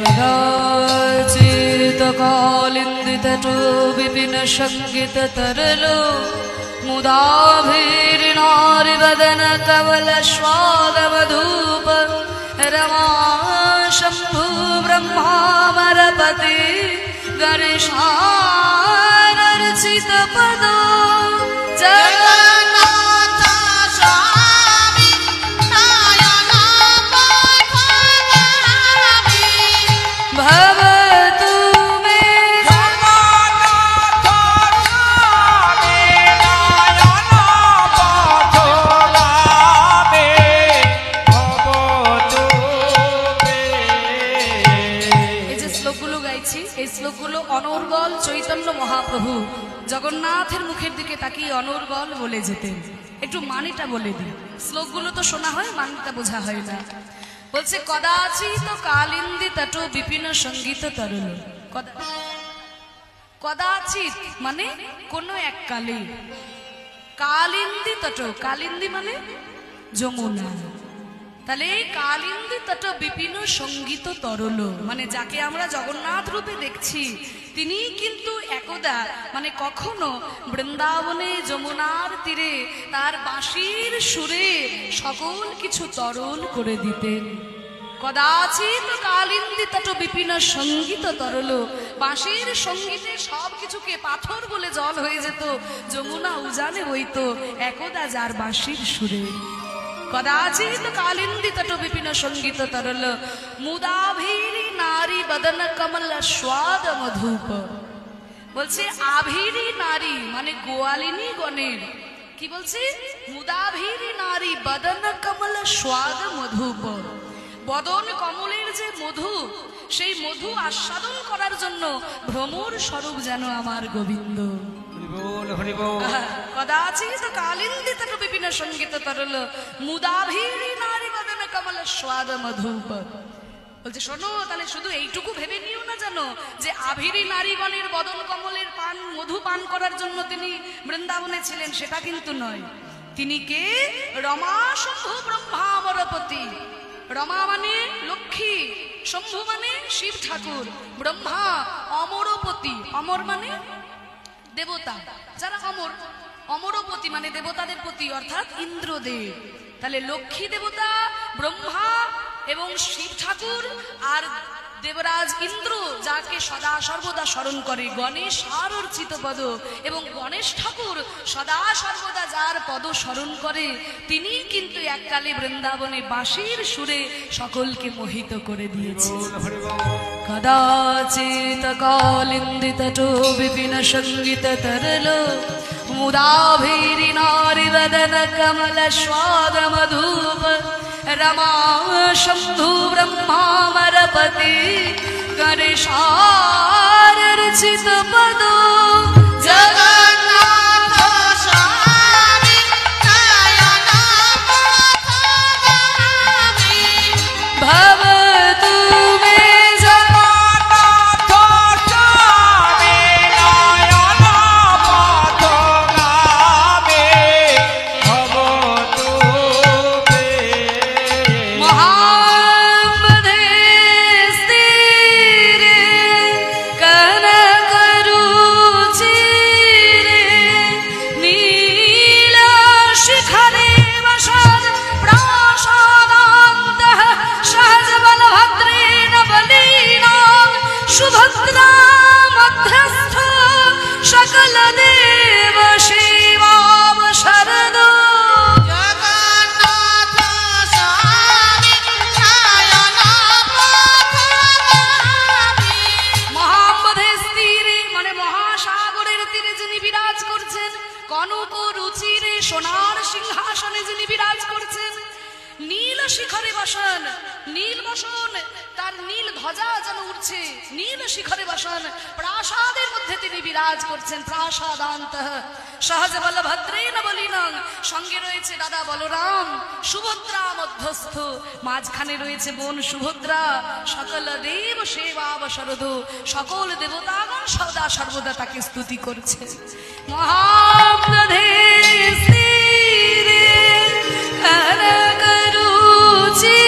कदाचित्कालिन्दितटो विपिन संगित तरलो मुदाभिर्नारिवदन कवल स्वादवधूप रमा शम्भु ब्रह्मामरपति गणेशानर्चित पदो महाप्रभु जगन्नाथের মুখের দিকে তাকিয়ে অনর্গল বলে যেতেন। একটু মানেটা বলে দিই, শ্লোকগুলো তো শোনা হয়, মানেটা বোঝা হয় না। বলছে কদাচিৎ কালিন্দিতটো বিপিন সঙ্গীত তরল। কদাচিৎ মানে কোন এক কালে, কালিন্দিতটো, কালিন্দি মানে যমুনা, তাহলে কালিন্দিতটো বিপিন সঙ্গীত তরল মানে যাকে আমরা জগন্নাথ রূপে দেখছি তিনি কিন্তু একদা মানে কখনো বৃন্দাবনে যমুনার তীরে তার বাঁশির সুরে সকল কিছু তরল করে দিতেন। কদাচিৎ কালিন্দিতটো বিপিন সঙ্গীত তরল, বাঁশির সঙ্গীতে সব কিছুকে পাথর বলে জল হয়ে যেত, যমুনা উজানে বইত একদা যার বাঁশির সুরে। कदाचित् कालिन्दितटो विपिन संगीत तरल मुदाभिरी नारी बदन कमल स्वाद मधुप। বলছে আভিরি নারী মানে গোয়ালিনী গণের কি বলছে, মুদাভিরি নারী বদন কমল স্বাদ মধুপ। বদন কমলের যে মধু, সেই মধু আস্বাদন করার জন্য ভ্রমর স্বরূপ যেন আমার গোবিন্দ। कदाचित् कालिन्दितटो विपिन संगीत तरल मुदाभिरी नारी बदन कमल स्वाद मधुप। বলছে শোনো, তাহলে শুধু এইটুকু ভেবে নিও না জানো যে আভিরি নারীগণের বদন কমলের পান মধু পান করার জন্য তিনি বৃন্দাবনে ছিলেন, সেটা কিন্তু নয়। তিনি কে? রমা শম্ভু ব্রহ্মামরপতি। রমা মানে লক্ষ্মী, শম্ভু মানে শিব ঠাকুর, ব্রহ্মা অমরপতি, অমর মানে দেবতা, যারা অমর, অমরপতি মানে দেবতাদের পতি অর্থাৎ ইন্দ্রদেব। তাহলে লক্ষ্মী দেবতা, ব্রহ্মা এবং শিব ঠাকুর আর দেবরাজ ইন্দ্র যাকে সদা সর্বদা স্মরণ করে, গণেশ আর অর্চিত পদ, এবং গণেশ ঠাকুর সদা সর্বদা যার পদ স্মরণ করে তিনি কিন্তু এককালে বৃন্দাবনে বাঁশির সুরে সকলকে মোহিত করে দিয়েছে। কদাচিৎ কালিন্দিতটো বিপিন সঙ্গীত তরল মুদাভিরি নারী বদন কমল স্বাদ মধুপ रमा शम्भु ब्रह्मामरपति गणेशार्चित पदो जगन्नाथ स्वामी नयनापथगामी भवतु मे जगन्नाथ स्वामी नयनापथगामी भवतु সোনার সিংহাসনে যিনি বিরাজ করছেন, নীল শিখরে বসন, নীল বসন তার নীল ধ্বজা যেন উঠছে, নীল শিখরে বসন প্রাসাদের মধ্যে তিনি বিরাজ করছেন। প্রাসাদান্ত সহজ বলভদ্রেন বলিনং, সঙ্গে রয়েছে দাদা বলরাম, সুভদ্রা মধ্যস্থ, মাঝখানে রয়েছে বোন সুভদ্রা। সকল দেব সেবাবশরদ, সকল দেবতাগণ সদা সর্বদা তাকে স্তুতি করছে। মহাপ্রধে স্থিরে কনকরুচি